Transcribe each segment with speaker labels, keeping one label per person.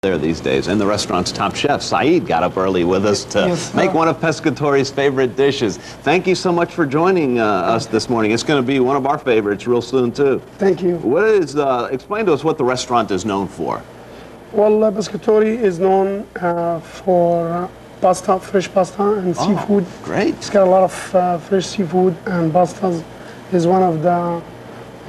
Speaker 1: there these days. And the restaurant's top chef, Saeed, got up early with us to make one of Pescatori's favorite dishes. Thank you so much for joining us this morning. It's going to be one of our favorites real soon, too.
Speaker 2: Thank you.
Speaker 1: What is, explain to us what the restaurant is known for.
Speaker 2: Well, Pescatori is known for pasta, fresh pasta, and seafood.
Speaker 1: Great.
Speaker 2: It's got a lot of fresh seafood, and pastas is one of the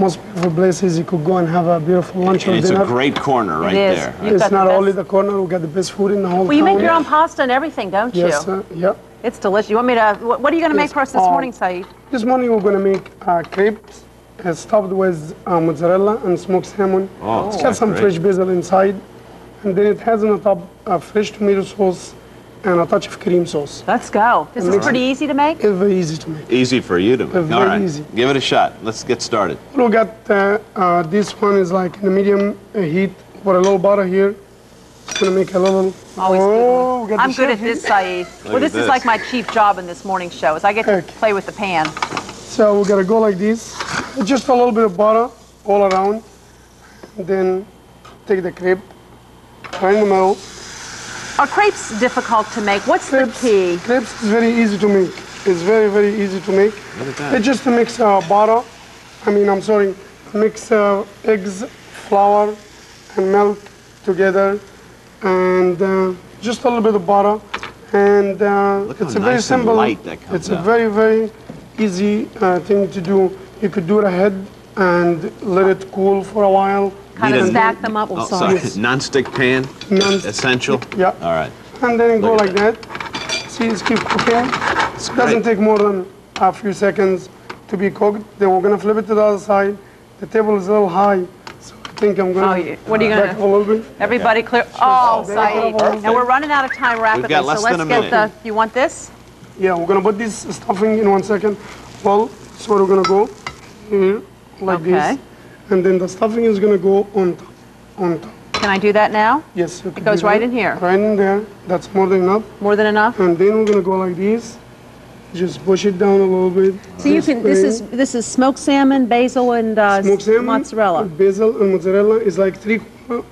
Speaker 2: most beautiful places you could go and have a beautiful lunch or dinner.
Speaker 1: It's a great corner right there.
Speaker 2: It's not only the corner, we got the best food in the whole town.
Speaker 3: Well, you make your own pasta and everything, don't you?
Speaker 2: Yes, yeah.
Speaker 3: It's delicious. You want me to, what are you going to make for us this morning, Saeed?
Speaker 2: This morning we're going to make crepes stuffed with mozzarella and smoked salmon.
Speaker 1: Oh,
Speaker 2: it's got some fresh basil inside. And then it has on the top fresh tomato sauce and a touch of cream sauce.
Speaker 3: Let's go. This is pretty easy to make?
Speaker 2: It's very easy to make.
Speaker 1: Easy for you to make.
Speaker 2: Very
Speaker 1: All right,
Speaker 2: easy.
Speaker 1: Give it a shot. Let's get started.
Speaker 2: We got this one is like in the medium heat. Put a little butter here. It's gonna make a little.
Speaker 3: Always good. I'm good at this, Saeed. Well, this is like my chief job in this morning show, is I get to play with the pan.
Speaker 2: So we're gonna go like this. Just a little bit of butter all around. And then take the crepe right in the middle.
Speaker 3: Are crepes difficult to make? What's the key?
Speaker 2: Crepes is very easy to make. It's very, very easy to make. It's just to mix butter. Mix eggs, flour, and milk together, and just a little bit of butter. And it's a very simple. It's a very, very easy thing to do. You could do it ahead and let it cool for a while.
Speaker 3: Kind of stack them up.
Speaker 1: Sorry. Non-stick pan, essential?
Speaker 2: Yeah.
Speaker 1: All right.
Speaker 2: And then go like that. See, just keep cooking. It doesn't take more than a few seconds to be cooked. Then we're going to flip it to the other side. The table is a little high, so I think I'm going to back up a little bit.
Speaker 3: Everybody clear. Oh, Saeed. And we're running out of time rapidly,
Speaker 1: so let's get
Speaker 3: the, you want this?
Speaker 2: Yeah, we're going to put this stuffing in 1 second. Well, so we're going to go here, like this. And then the stuffing is going to go on top.
Speaker 3: Can I do that now?
Speaker 2: Yes.
Speaker 3: It goes right in here?
Speaker 2: Right in there. That's more than enough.
Speaker 3: More than enough?
Speaker 2: And then we're going to go like this. Just push it down a little bit.
Speaker 3: So you can, this is smoked salmon, basil, and mozzarella.
Speaker 2: Basil and mozzarella is like three-quarter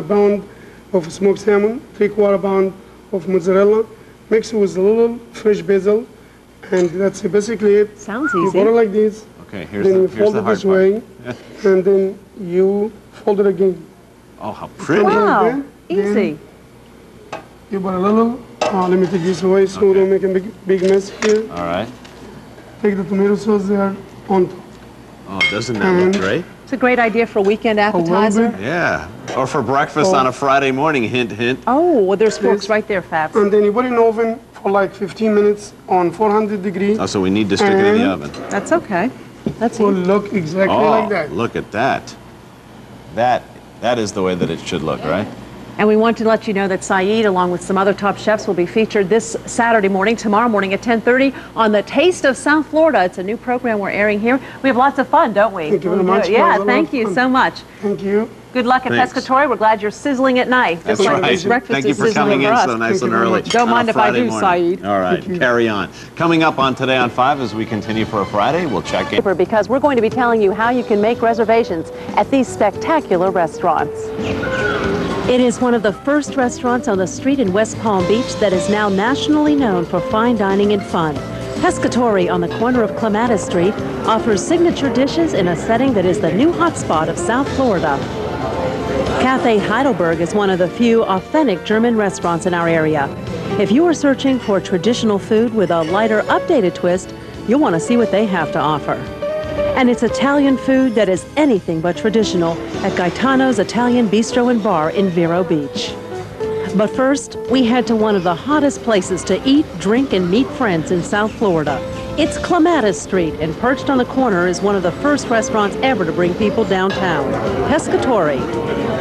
Speaker 2: pound of smoked salmon, 3/4 pound of mozzarella, mixed with a little fresh basil, and that's basically it.
Speaker 3: Sounds easy.
Speaker 2: You put it like this.
Speaker 1: Okay, here's
Speaker 2: then
Speaker 1: the,
Speaker 2: you fold it this way, and then you fold it again.
Speaker 1: Oh, how pretty!
Speaker 3: Wow, easy.
Speaker 2: You put a little. Let me take this away so we don't make a big mess here.
Speaker 1: All right.
Speaker 2: Take the tomato sauce there on top.
Speaker 1: Oh, doesn't that look great?
Speaker 3: It's a great idea for a weekend appetizer.
Speaker 1: Yeah, or for breakfast on a Friday morning, hint, hint.
Speaker 3: Oh, well, there's forks right there, Fabs.
Speaker 2: And then you put it in the oven for like 15 minutes on 400 degrees.
Speaker 1: Oh, so we need to stick it in the oven.
Speaker 3: That's okay. That's
Speaker 2: will look exactly like that.
Speaker 1: Look at that. That is the way that it should look, right?
Speaker 3: And we want to let you know that Saeed, along with some other top chefs, will be featured this Saturday morning, tomorrow morning at 10:30 on The Taste of South Florida. It's a new program we're airing here. We have lots of fun, don't we?
Speaker 2: Thank you very much.
Speaker 3: Yeah, thank you so much.
Speaker 2: Thank you.
Speaker 3: Good luck at Pescatori. We're glad you're sizzling at night.
Speaker 1: That's
Speaker 3: like
Speaker 1: right.
Speaker 3: Breakfast
Speaker 1: Thank you for coming in so nice and early.
Speaker 3: Don't mind if I do, Saeed.
Speaker 1: All right, carry on. Coming up on Today on 5 as we continue for a Friday, we'll check in.
Speaker 3: Because we're going to be telling you how you can make reservations at these spectacular restaurants. It is one of the first restaurants on the street in West Palm Beach that is now nationally known for fine dining and fun. Pescatori on the corner of Clematis Street offers signature dishes in a setting that is the new hotspot of South Florida. Cafe Heidelberg is one of the few authentic German restaurants in our area. If you are searching for traditional food with a lighter, updated twist, you'll want to see what they have to offer. And it's Italian food that is anything but traditional at Gaetano's Italian Bistro and Bar in Vero Beach. But first, we head to one of the hottest places to eat, drink, and meet friends in South Florida. It's Clematis Street, and perched on the corner is one of the first restaurants ever to bring people downtown, Pescatori.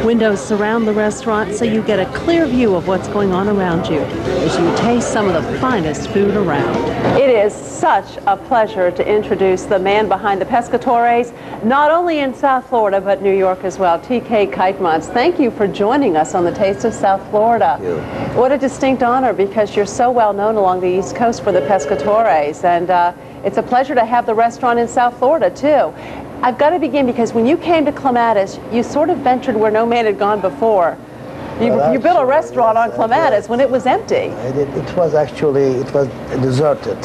Speaker 3: Windows surround the restaurant so you get a clear view of what's going on around you as you taste some of the finest food around. It is such a pleasure to introduce the man behind the Pescatores, not only in South Florida, but New York as well, TK Keitmans. Thank you for joining us on the Taste of South Florida.
Speaker 4: Thank you.
Speaker 3: What a distinct honor, because you're so well known along the East Coast for the Pescatores, and it's a pleasure to have the restaurant in South Florida, too. I've got to begin because when you came to Clematis, you sort of ventured where no man had gone before. You built a restaurant on Clematis when it was empty.
Speaker 4: It was deserted.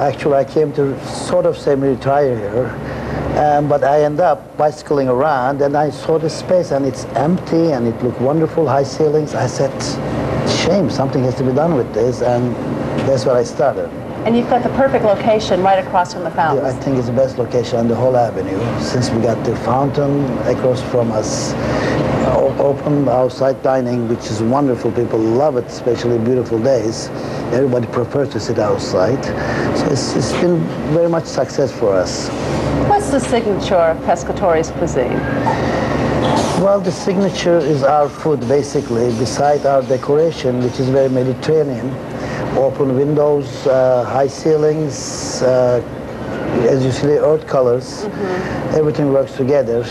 Speaker 4: Actually, I came to sort of semi-retire here, but I ended up bicycling around, and I saw this space, and it's empty, and it looked wonderful, high ceilings. I said, shame, something has to be done with this, and that's where I started.
Speaker 3: And you've got the perfect location right across from the fountain.
Speaker 4: I think it's the best location on the whole avenue, since we got the fountain across from us, open outside dining, which is wonderful. People love it, especially beautiful days. Everybody prefers to sit outside. So it's been very much success for us.
Speaker 3: What's the signature of Pescatori's cuisine?
Speaker 4: Well, the signature is our food, basically, beside our decoration, which is very Mediterranean. Open windows, high ceilings, as you see, earth colors. Everything works together.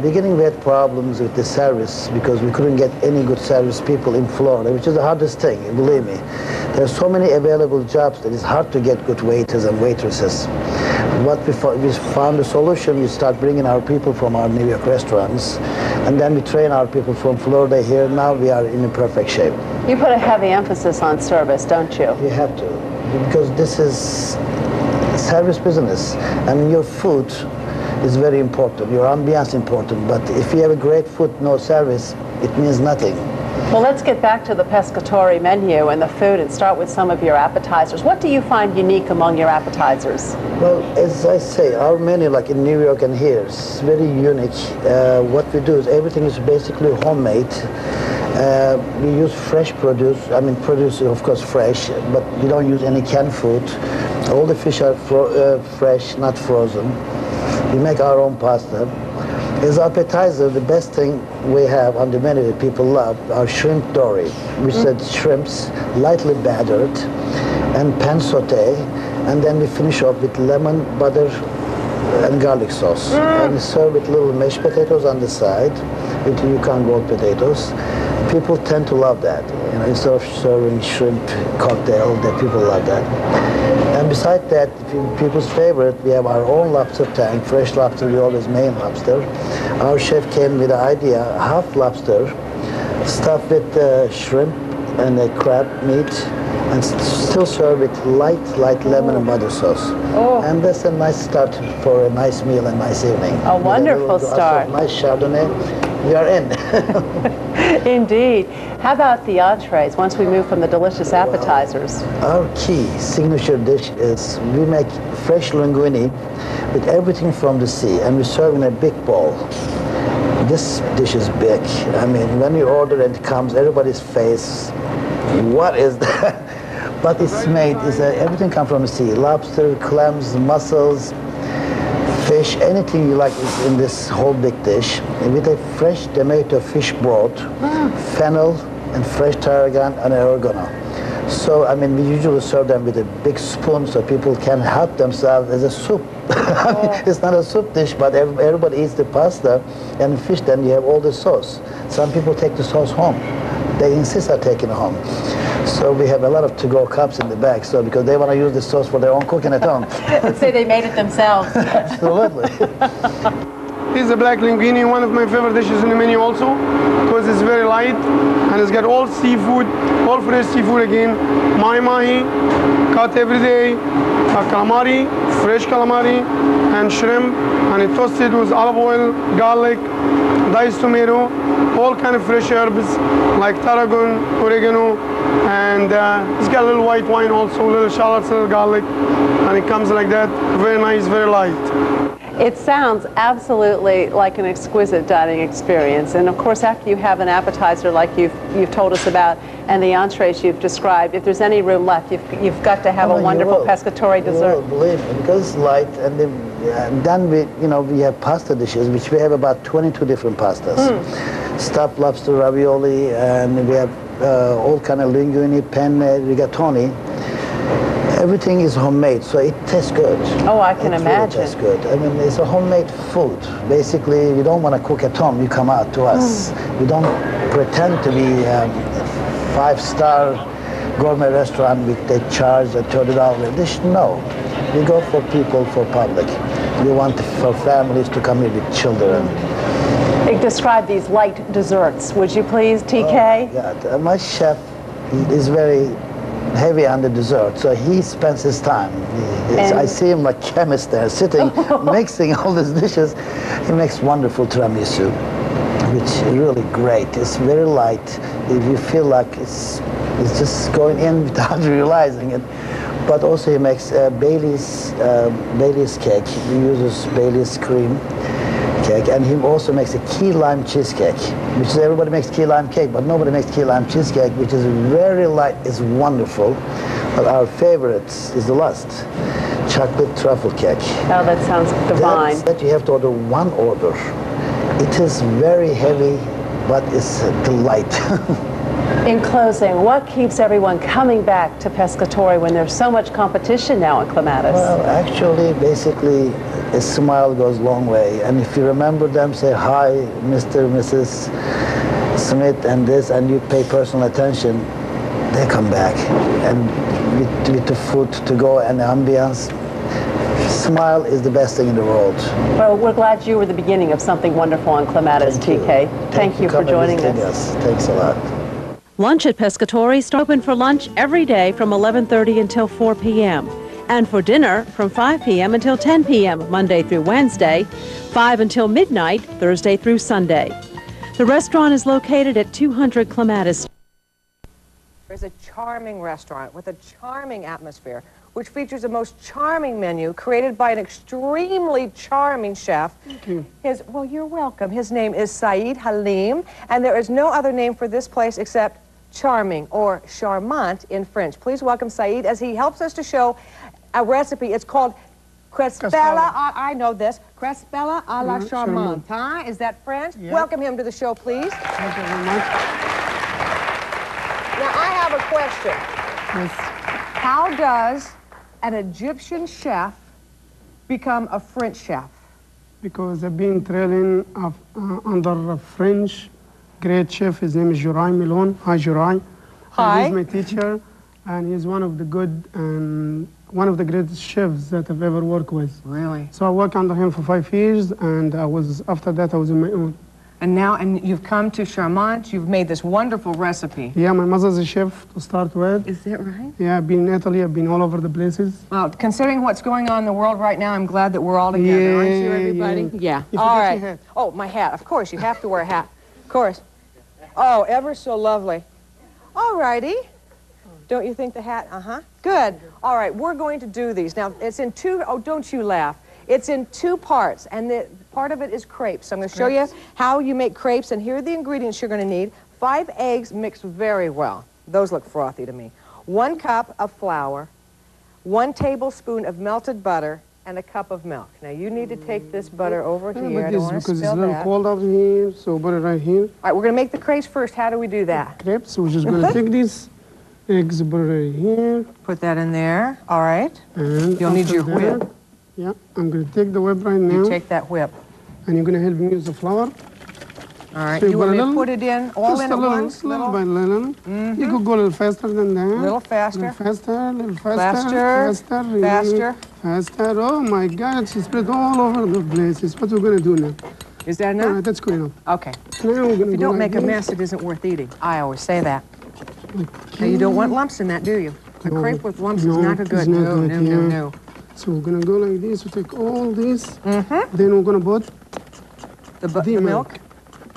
Speaker 4: Beginning we had problems with the service because we couldn't get any good service people in Florida, which is the hardest thing, believe me. There are so many available jobs that it's hard to get good waiters and waitresses. What we found a solution. We start bringing our people from our New York restaurants, and then we train our people from Florida here. Now we are in a perfect shape.
Speaker 3: You put a heavy emphasis on service, don't you?
Speaker 4: You have to, because this is service business, and your food is very important. Your ambiance important, but if you have a great food, no service, it means nothing.
Speaker 3: Well, let's get back to the Pescatori menu and the food and start with some of your appetizers. What do you find unique among your appetizers?
Speaker 4: Well, as I say, our menu, like in New York and here, is very unique. What we do is everything is basically homemade. We use fresh produce. I mean, produce, of course, fresh, but we don't use any canned food. All the fish are fresh, not frozen. We make our own pasta. As appetizer, the best thing we have on the menu that people love are shrimp dory, which is shrimps lightly battered and pan saute, and then we finish off with lemon, butter, and garlic sauce. And we serve with little mashed potatoes on the side, with Yukon Gold potatoes. People tend to love that. You know, instead of serving shrimp cocktail, that people love that. And besides that, people's favorite, we have our own lobster tank, fresh lobster. We always make lobster. Our chef came with the idea, half lobster, stuffed with shrimp and crab meat, and still serve with light lemon and butter sauce. Oh. And that's a nice start for a nice meal and nice evening.
Speaker 3: A wonderful start.
Speaker 4: Nice Chardonnay, we are in.
Speaker 3: Indeed. How about the entrees, once we move from the delicious appetizers?
Speaker 4: Well, our key signature dish is we make fresh linguine with everything from the sea, and we serve in a big bowl. This dish is big. I mean, when you order and it comes, everybody's face, what is that? But it's made, everything comes from the sea. Lobster, clams, mussels, fish, anything you like is in this whole big dish. And with a fresh tomato fish broth, fennel, and fresh tarragon and oregano. So, I mean, we usually serve them with a big spoon so people can help themselves as a soup. I mean, it's not a soup dish, but everybody eats the pasta and fish, then you have all the sauce. Some people take the sauce home. They insist on taking it home. So we have a lot of to-go cups in the back, so because they want to use the sauce for their own cooking at home.
Speaker 3: Say they made it themselves.
Speaker 4: Absolutely.
Speaker 2: This is a black linguine, one of my favorite dishes in the menu also, because it's very light and it's got all seafood, all fresh seafood again, mahi, caught every day, calamari, fresh calamari, and shrimp, and it toasted with olive oil, garlic, diced tomato, all kind of fresh herbs like tarragon, oregano, and it's got a little white wine also, little shallots, little garlic, and it comes like that, very nice, very light.
Speaker 3: It sounds absolutely like an exquisite dining experience. And of course, after you have an appetizer like you've told us about and the entrees you've described, if there's any room left, you've got to have a wonderful pescatori dessert.
Speaker 4: Believe me, because it's light, and then we have pasta dishes, which we have about 22 different pastas. Stuffed lobster ravioli, and we have all kind of linguine, penne, rigatoni. Everything is homemade, so it tastes good.
Speaker 3: Oh, I can imagine.
Speaker 4: It tastes good. I mean, it's a homemade food. Basically, you don't want to cook at home. You come out to us. We don't pretend to be a five-star gourmet restaurant with they charge a $30 a dish. No, we go for people, for public. we want for families to come here with children.
Speaker 3: Describe these light desserts, would you please, TK?
Speaker 4: Yeah, my chef is very heavy on the dessert, so he spends his time. I see him like chemist there, sitting, mixing all these dishes. He makes wonderful tiramisu, which is really great. It's very light. If you feel like it's just going in without realizing it. But also he makes Bailey's cake. He uses Bailey's cream cake, and he also makes a key lime cheesecake, which is, everybody makes key lime cake, but nobody makes key lime cheesecake, which is very light. It's wonderful. But our favorite is the last, chocolate truffle cake.
Speaker 3: Oh, that sounds divine.
Speaker 4: That you have to order one order. It is very heavy, but it's a delight.
Speaker 3: In closing, what keeps everyone coming back to Pescatore when there's so much competition now in Clematis?
Speaker 4: Well, actually, basically, a smile goes a long way. And if you remember them, say, hi, Mr. and Mrs. Smith, and this, and you pay personal attention, they come back. And with the food to go and the ambience, smile is the best thing in the world.
Speaker 3: Well, we're glad you were the beginning of something wonderful on Clematis, TK. Thank you for joining us.
Speaker 4: Thanks a lot.
Speaker 3: Lunch at Pescatore is open for lunch every day from 11:30 until 4 p.m. and for dinner from 5 p.m. until 10 p.m. Monday through Wednesday, 5 until midnight Thursday through Sunday. The restaurant is located at 200 Clematis.
Speaker 5: It's a charming restaurant with a charming atmosphere, which features a most charming menu created by an extremely charming chef.
Speaker 2: Thank you.
Speaker 5: Well, you're welcome. His name is Saeed Halim, and there is no other name for this place except charming or charmant in French. Please welcome Saeed as he helps us to show a recipe. It's called crespella. I know this. Crespella à la charmante. Huh? Is that French?
Speaker 2: Yeah.
Speaker 5: Welcome him to the show, please.
Speaker 2: Thank you very much.
Speaker 5: Now, I have a question.
Speaker 2: Yes.
Speaker 5: How does an Egyptian chef become a French chef?
Speaker 2: Because I've been training under a French great chef. His name is Jurai Milon. Hi, Jurai.
Speaker 5: Hi.
Speaker 2: He's my teacher, and he's one of the good and one of the greatest chefs that I've ever worked with.
Speaker 5: Really?
Speaker 2: So I worked under him for 5 years, and after that I was on my own.
Speaker 5: And now, you've come to Charmant, you've made this wonderful recipe.
Speaker 2: Yeah, my mother's a chef to start with.
Speaker 5: Is that right?
Speaker 2: Yeah, I've been in Italy, I've been all over the places.
Speaker 5: Well, considering what's going on in the world right now, I'm glad that we're all together, aren't you, everybody?
Speaker 2: Yeah. You
Speaker 5: All
Speaker 2: forget
Speaker 5: right.
Speaker 2: your hat.
Speaker 5: Oh, my hat. Of course, you have to wear a hat. Of course. Oh, ever so lovely. All righty. Don't you think the hat? Uh-huh. Good. All right, we're going to do these. Now, it's in two, oh, don't you laugh. It's in 2 parts, and part of it is crepes. So I'm going to show you how you make crepes, and here are the ingredients you're going to need. 5 eggs mixed very well. Those look frothy to me. 1 cup of flour, 1 tablespoon of melted butter, and a cup of milk. Now, you need to take this butter over here. I don't want to
Speaker 2: because
Speaker 5: spill
Speaker 2: it's a little
Speaker 5: that.
Speaker 2: cold out here, so put it right here.
Speaker 5: All right, we're going to make the crepes first. How do we do that?
Speaker 2: Crepes, so we're just going to take these eggs, put it right here.
Speaker 5: Put that in there. All right.
Speaker 2: And
Speaker 5: You'll need
Speaker 2: after
Speaker 5: your
Speaker 2: that,
Speaker 5: whip.
Speaker 2: Yeah, I'm going to take the whip right now.
Speaker 5: You take that whip.
Speaker 2: And you're going to help me use the flour.
Speaker 5: All right.
Speaker 2: So
Speaker 5: You want me to
Speaker 2: little,
Speaker 5: put it in all
Speaker 2: just
Speaker 5: in
Speaker 2: a
Speaker 5: at
Speaker 2: little,
Speaker 5: once?
Speaker 2: little by little. You could go a little faster than that.
Speaker 5: Little faster.
Speaker 2: Little faster, little
Speaker 5: Faster.
Speaker 2: faster.
Speaker 5: Faster.
Speaker 2: Faster. Oh my God, she spread all over the place. It's what we're going to do now.
Speaker 5: Is that
Speaker 2: All
Speaker 5: enough?
Speaker 2: right, that's good enough.
Speaker 5: Okay.
Speaker 2: Now we're going
Speaker 5: If
Speaker 2: to
Speaker 5: you
Speaker 2: go
Speaker 5: don't
Speaker 2: like
Speaker 5: make a
Speaker 2: this.
Speaker 5: mess, it isn't worth eating. I always say that. Now, you don't want lumps in that, do you? A
Speaker 2: No,
Speaker 5: crepe with lumps
Speaker 2: no,
Speaker 5: is not a
Speaker 2: it's
Speaker 5: good.
Speaker 2: not
Speaker 5: No,
Speaker 2: good,
Speaker 5: no, no,
Speaker 2: yeah.
Speaker 5: no.
Speaker 2: So we're going to go like this. We take all this. Then we're going to put
Speaker 5: The milk.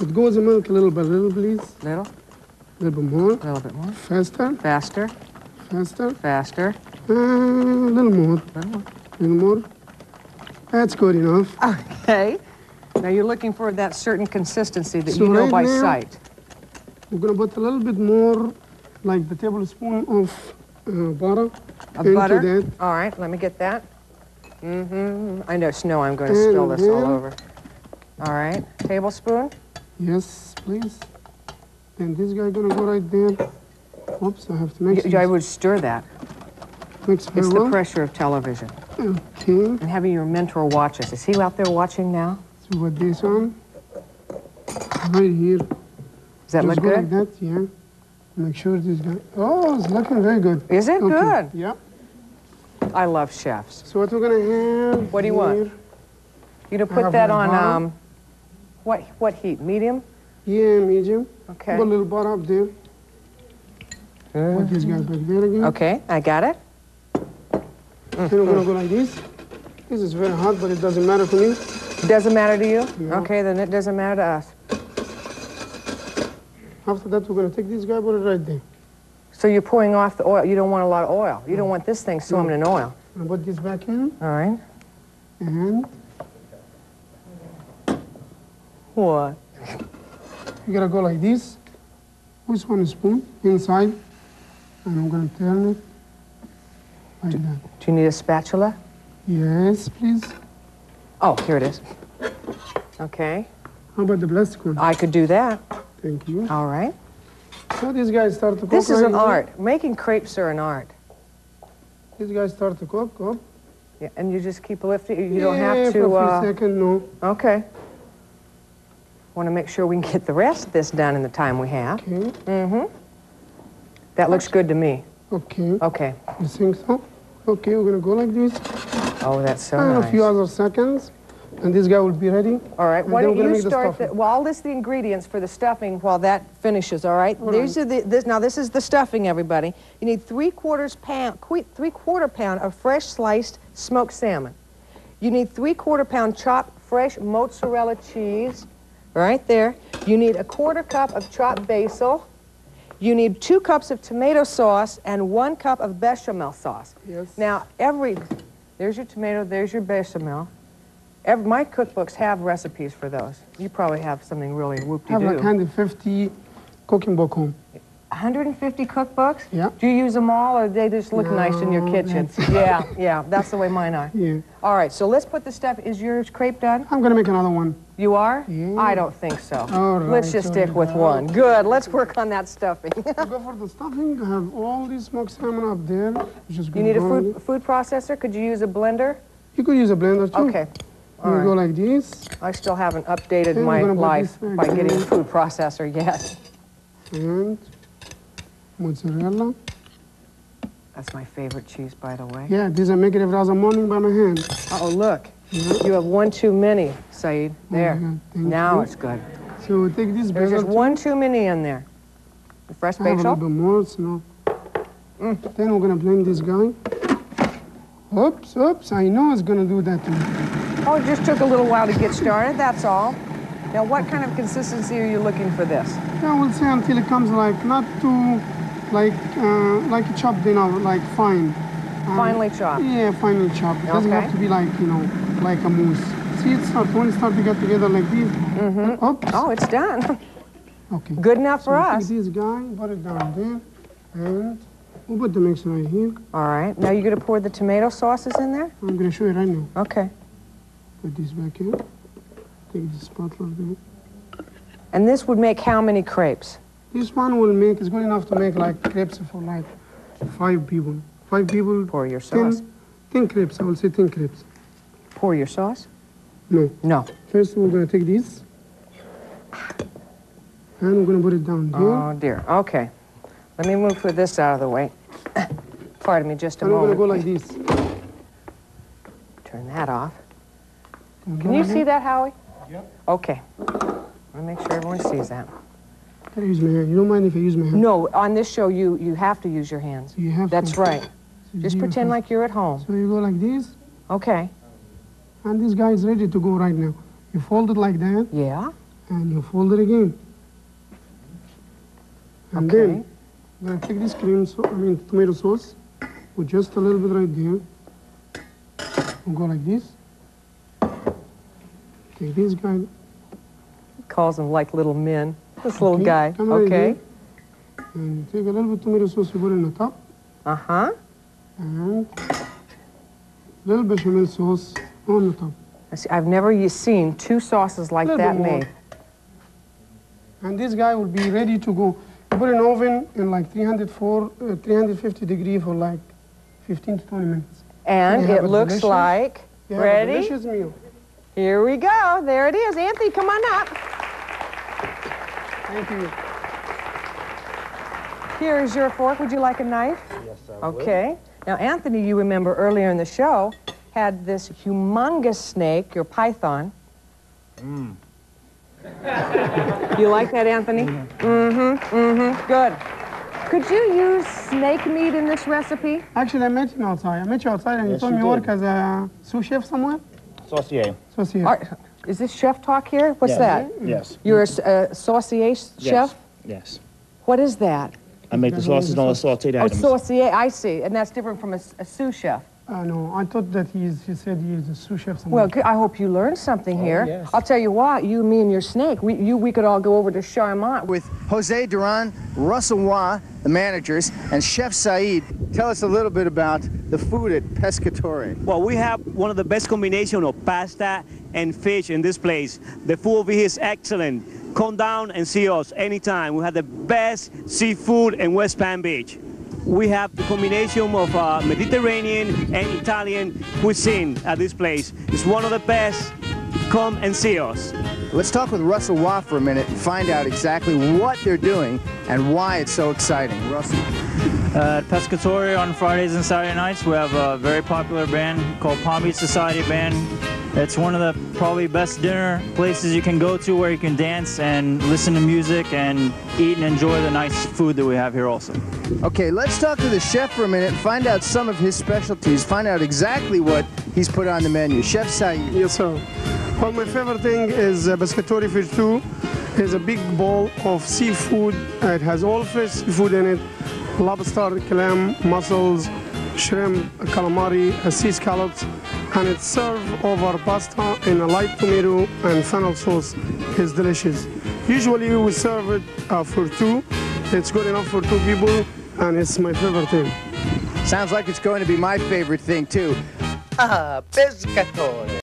Speaker 2: It goes in milk a little by little, please.
Speaker 5: Little.
Speaker 2: A little bit more.
Speaker 5: A little bit more.
Speaker 2: Faster.
Speaker 5: Faster.
Speaker 2: Faster.
Speaker 5: Faster.
Speaker 2: A little more.
Speaker 5: Little more.
Speaker 2: A little more. That's good enough.
Speaker 5: Okay. Now you're looking for that certain consistency that
Speaker 2: So
Speaker 5: you know
Speaker 2: right
Speaker 5: by
Speaker 2: now-
Speaker 5: sight.
Speaker 2: We're going to put a little bit more, like the tablespoon of butter
Speaker 5: Of
Speaker 2: into
Speaker 5: butter.
Speaker 2: that.
Speaker 5: All right, let me get that. I just know I'm going to spill this all
Speaker 2: then-
Speaker 5: over. All right, tablespoon.
Speaker 2: Yes, please. And this guy going to go right there. Oops, I have to mix
Speaker 5: I
Speaker 2: it.
Speaker 5: would stir that.
Speaker 2: Mix very
Speaker 5: It's the
Speaker 2: well.
Speaker 5: pressure of television
Speaker 2: Okay.
Speaker 5: and having your mentor watch us. Is he out there watching now?
Speaker 2: So put this on. Right here.
Speaker 5: Does that
Speaker 2: Just
Speaker 5: look
Speaker 2: go like
Speaker 5: good?
Speaker 2: that, yeah. Make sure this guy. Oh, it's looking very good.
Speaker 5: Is it
Speaker 2: Okay.
Speaker 5: good?
Speaker 2: Yeah.
Speaker 5: I love chefs.
Speaker 2: So what we're gonna have?
Speaker 5: What do you want?
Speaker 2: here
Speaker 5: You to put that on, what heat? Medium?
Speaker 2: Yeah, medium.
Speaker 5: Okay.
Speaker 2: Put a little butter up there. Put this guy back there again.
Speaker 5: Okay, I got it.
Speaker 2: Then we're gonna go like this. This is very hot, but it doesn't matter to me.
Speaker 5: It doesn't matter to you?
Speaker 2: No.
Speaker 5: Okay, then it doesn't matter to us.
Speaker 2: After that, we're gonna take this guy, put it right there.
Speaker 5: So you're pouring off the oil. You don't want a lot of oil. You don't want this thing swimming in oil.
Speaker 2: I'm gonna put this back in.
Speaker 5: All right.
Speaker 2: And
Speaker 5: What?
Speaker 2: you gotta go like this. With one spoon inside. And I'm gonna turn it like that.
Speaker 5: Do you need a spatula?
Speaker 2: Yes, please.
Speaker 5: Oh, here it is. Okay.
Speaker 2: How about the plastic one?
Speaker 5: I could do that.
Speaker 2: Thank you.
Speaker 5: All right.
Speaker 2: So these guys start to cook.
Speaker 5: This is
Speaker 2: right
Speaker 5: an
Speaker 2: here.
Speaker 5: art. Making crepes are an art.
Speaker 2: These guys start to cook. Up.
Speaker 5: Yeah, and you just keep lifting. You don't
Speaker 2: Yeah,
Speaker 5: have to.
Speaker 2: for a few seconds, no.
Speaker 5: Okay. Want to make sure we can get the rest of this done in the time we have.
Speaker 2: Okay.
Speaker 5: Mm-hmm. That looks good to me.
Speaker 2: Okay.
Speaker 5: Okay.
Speaker 2: You think so? Okay, we're gonna go like this.
Speaker 5: Oh, that's so
Speaker 2: And
Speaker 5: nice.
Speaker 2: a few other seconds, and this guy will be ready.
Speaker 5: All right.
Speaker 2: And
Speaker 5: Why
Speaker 2: then
Speaker 5: don't
Speaker 2: we're gonna
Speaker 5: you
Speaker 2: make the
Speaker 5: start?
Speaker 2: stuffing.
Speaker 5: Well, I'll list the ingredients for the stuffing while that finishes. All right. These are now this is the stuffing, everybody. You need 3/4 pound of fresh sliced smoked salmon. You need 3/4 pound chopped fresh mozzarella cheese, right there. You need a 1/4 cup of chopped basil. You need 2 cups of tomato sauce and 1 cup of bechamel sauce.
Speaker 2: Yes.
Speaker 5: Now, there's your tomato, there's your bechamel. My cookbooks have recipes for those. You probably have something really
Speaker 2: I have
Speaker 5: whoop-de-doo.
Speaker 2: like 150 cooking book home.
Speaker 5: 150 cookbooks?
Speaker 2: Yeah.
Speaker 5: Do you use them all, or they just look nice in your
Speaker 2: No,
Speaker 5: kitchen? Yeah, that's the way mine are.
Speaker 2: Yeah.
Speaker 5: All right, so let's put the stuff. Is your crepe done?
Speaker 2: I'm gonna make another one.
Speaker 5: You are?
Speaker 2: Yeah.
Speaker 5: I don't think so.
Speaker 2: All
Speaker 5: Let's
Speaker 2: right,
Speaker 5: just
Speaker 2: all
Speaker 5: stick with
Speaker 2: right.
Speaker 5: one. Good, let's work on that stuffing.
Speaker 2: To go for the stuffing, I have all these smoked salmon up there. Just
Speaker 5: You
Speaker 2: gonna
Speaker 5: need a
Speaker 2: go on
Speaker 5: food processor? Could you use a blender?
Speaker 2: it. You could use a blender too.
Speaker 5: Okay.
Speaker 2: You
Speaker 5: All
Speaker 2: go
Speaker 5: right.
Speaker 2: like this,
Speaker 5: I still haven't updated
Speaker 2: Okay,
Speaker 5: my
Speaker 2: we're gonna put
Speaker 5: life
Speaker 2: this
Speaker 5: by
Speaker 2: back
Speaker 5: getting a
Speaker 2: in.
Speaker 5: food processor yet.
Speaker 2: and mozzarella.
Speaker 5: That's my favorite cheese, by the way.
Speaker 2: Yeah, these I make it every other morning by my hand.
Speaker 5: Oh, look.
Speaker 2: Yeah.
Speaker 5: You have one too many, Saeed. There.
Speaker 2: God, thank
Speaker 5: Now
Speaker 2: you.
Speaker 5: it's good.
Speaker 2: So take this
Speaker 5: There's
Speaker 2: basil
Speaker 5: just
Speaker 2: too.
Speaker 5: one too many in there. The fresh
Speaker 2: I have a little
Speaker 5: basil.
Speaker 2: bit more, so. Then we're gonna blend this guy. Oops, I know it's gonna do that to me.
Speaker 5: Oh, it just took a little while to get started, that's all. Now, what kind of consistency are you looking for this?
Speaker 2: Yeah, we'll say until it comes like, not too, like chopped, like fine.
Speaker 5: Finely chopped.
Speaker 2: Yeah, finely chopped. It doesn't
Speaker 5: Okay.
Speaker 2: have to be like, like a mousse. See, when it starts to get together like this. Oops.
Speaker 5: Oh, it's done.
Speaker 2: Okay.
Speaker 5: Good enough for
Speaker 2: So
Speaker 5: us.
Speaker 2: take this guy, put it down there, and we'll put the mix right here.
Speaker 5: All right. Now you're going to pour the tomato sauces in there?
Speaker 2: I'm gonna show you right now.
Speaker 5: Okay.
Speaker 2: Put this back here. Take the spatula there.
Speaker 5: And this would make how many crepes?
Speaker 2: This one will make, it's good enough to make like crepes for like 5 people. 5 people.
Speaker 5: Pour your sauce.
Speaker 2: 10 crepes, I will say 10 crepes.
Speaker 5: Pour your sauce?
Speaker 2: No.
Speaker 5: No.
Speaker 2: First we're gonna take this. And we're gonna put it down here.
Speaker 5: Oh, dear. Okay. Let me move this out of the way. Pardon me just a
Speaker 2: And we're gonna
Speaker 5: moment.
Speaker 2: go like this.
Speaker 5: Turn that off. Can you see that, Howie?
Speaker 2: Yep.
Speaker 5: Okay. I want to make sure everyone sees that.
Speaker 2: Gotta use my hand. You don't mind if I use my hand?
Speaker 5: No, on this show, you have to use your hands.
Speaker 2: You have
Speaker 5: That's
Speaker 2: to.
Speaker 5: right.
Speaker 2: So
Speaker 5: Just
Speaker 2: you
Speaker 5: pretend
Speaker 2: have-
Speaker 5: like you're at home.
Speaker 2: So you go like this,
Speaker 5: Okay.
Speaker 2: and this guy is ready to go right now. You fold it like that,
Speaker 5: Yeah.
Speaker 2: and you fold it again. And
Speaker 5: Okay.
Speaker 2: then, I'm gonna take this tomato sauce, put just a little bit right there. We'll go like this. Take this guy.
Speaker 5: Calls them like little men. This little
Speaker 2: Okay,
Speaker 5: guy.
Speaker 2: come right
Speaker 5: Okay.
Speaker 2: here. And take a little bit tomato sauce, you put it on the top,
Speaker 5: Uh-huh.
Speaker 2: and little bechamel sauce on the top.
Speaker 5: I've never seen 2 sauces like
Speaker 2: Little
Speaker 5: that
Speaker 2: bit more.
Speaker 5: made.
Speaker 2: And this guy will be ready to go. You put it in the oven in like 350 degrees for like 15 to 20 minutes.
Speaker 5: And
Speaker 2: You have
Speaker 5: it
Speaker 2: a
Speaker 5: looks
Speaker 2: delicious-
Speaker 5: like,
Speaker 2: You have a
Speaker 5: ready?
Speaker 2: delicious meal.
Speaker 5: Here we go. There it is. Anthony, come on up.
Speaker 2: Thank you.
Speaker 5: Here is your fork. Would you like a knife?
Speaker 6: Yes, I would.
Speaker 5: Okay. Now, Anthony, you remember earlier in the show, had this humongous snake, your python. You like that, Anthony? Good. Could you use snake meat in this recipe?
Speaker 2: Actually, I met you outside. I met you outside and you told me you work as a sous chef somewhere?
Speaker 6: Saucier.
Speaker 2: Saucier.
Speaker 5: Is this chef talk here? What's that?
Speaker 6: Yes.
Speaker 5: You're a saucier chef?
Speaker 6: Yes.
Speaker 5: What is that?
Speaker 6: I make the sauces and all the sauteed
Speaker 5: Oh,
Speaker 6: items.
Speaker 5: saucier, I see. And that's different from a sous chef.
Speaker 2: No, I thought that he said he's a sous chef somewhere.
Speaker 5: Well, I hope you learned something here.
Speaker 6: Yes.
Speaker 5: I'll tell you what, you, me, and your snake, we could all go over to Charmant.
Speaker 7: With Jose Duran, Russell Waugh, the managers, and Chef Saeed. Tell us a little bit about the food at Pescatore.
Speaker 8: Well, we have one of the best combination of pasta and fish in this place. The food over here is excellent. Come down and see us anytime. We have the best seafood in West Palm Beach. We have the combination of Mediterranean and Italian cuisine at this place. It's one of the best. Come and see us.
Speaker 7: Let's talk with Russell Waugh for a minute and find out exactly what they're doing and why it's so exciting. Russell.
Speaker 9: At Pescatore on Fridays and Saturday nights, we have a very popular band called Palm Beach Society Band. It's one of the probably best dinner places you can go to where you can dance and listen to music and eat and enjoy the nice food that we have here also.
Speaker 7: Okay, let's talk to the chef for a minute and find out some of his specialties, find out exactly what he's put on the menu. Chef Saeed.
Speaker 2: Yes, sir. Well, my favorite thing is Pescatore Fish 2. It's a big bowl of seafood. It has all fresh seafood in it. Lobster, clam, mussels, shrimp, calamari, sea scallops, and it's served over pasta in a light tomato and fennel sauce. It's delicious. Usually we serve it for two. It's good enough for two people, and it's my favorite thing.
Speaker 7: Sounds like it's going to be my favorite thing too.
Speaker 10: Pescatore.